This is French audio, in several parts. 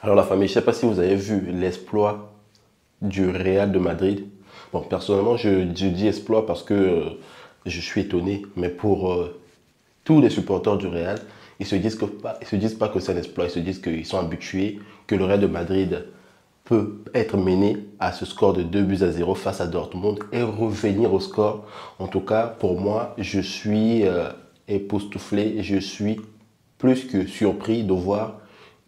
Alors la famille, je ne sais pas si vous avez vu l'exploit du Real de Madrid. Bon, personnellement, je dis exploit parce que je suis étonné, mais pour tous les supporters du Real, ils se disent pas que c'est un exploit, ils se disent qu'ils sont habitués, que le Real de Madrid peut être mené à ce score de 2 buts à 0 face à Dortmund et revenir au score. En tout cas, pour moi, je suis époustouflé et je suis plus que surpris de voir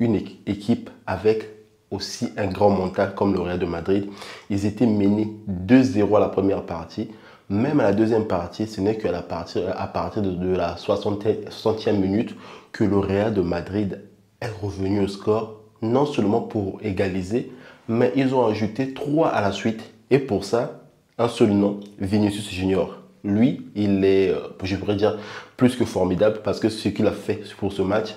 une équipe avec aussi un grand mental comme le Real de Madrid. Ils étaient menés 2-0 à la première partie. Même à la deuxième partie, ce n'est qu'à partir de la 60e minute que le Real de Madrid est revenu au score, non seulement pour égaliser, mais ils ont ajouté 3 à la suite. Et pour ça, un seul nom, Vinicius Junior. Lui, il est, je pourrais dire, plus que formidable parce que ce qu'il a fait pour ce match,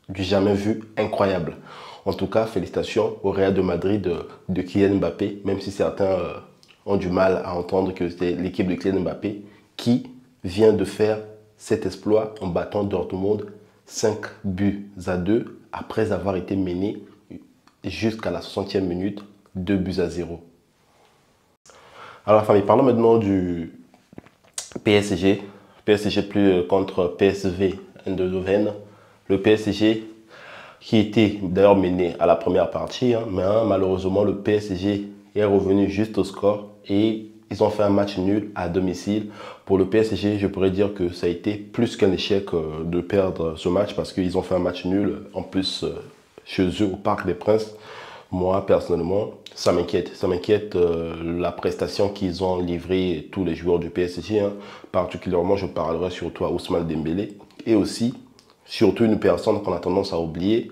du jamais vu, incroyable. En tout cas, félicitations au Real de Madrid de Kylian Mbappé, même si certains ont du mal à entendre que c'est l'équipe de Kylian Mbappé qui vient de faire cet exploit en battant Dortmund 5 buts à 2 après avoir été mené jusqu'à la 60e minute, 2 buts à 0. Alors la famille, parlons maintenant du PSG. PSG plus contre PSV Eindhoven. Le PSG qui était d'ailleurs mené à la première partie, mais malheureusement le PSG est revenu juste au score et ils ont fait un match nul à domicile. Pour le PSG, je pourrais dire que ça a été plus qu'un échec de perdre ce match parce qu'ils ont fait un match nul en plus chez eux au Parc des Princes. Moi, personnellement, ça m'inquiète. Ça m'inquiète la prestation qu'ils ont livrée tous les joueurs du PSG. Particulièrement, je parlerai surtout à Ousmane Dembélé et aussi surtout une personne qu'on a tendance à oublier,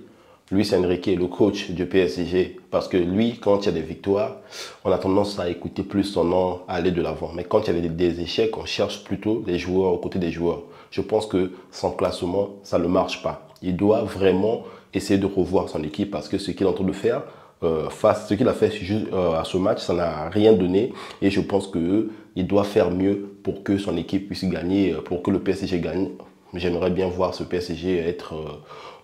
Luis Enrique, le coach du PSG. Parce que lui, quand il y a des victoires, on a tendance à écouter plus son nom, à aller de l'avant. Mais quand il y a des échecs, on cherche plutôt les joueurs aux côtés des joueurs. Je pense que son classement, ça ne marche pas. Il doit vraiment essayer de revoir son équipe parce que ce qu'il est en train de faire, ce qu'il a fait à ce match, ça n'a rien donné. Et je pense qu'il doit faire mieux pour que son équipe puisse gagner, pour que le PSG gagne. J'aimerais bien voir ce PSG être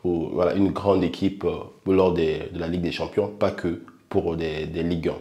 voilà, une grande équipe lors de la Ligue des Champions, pas que pour des Ligue 1.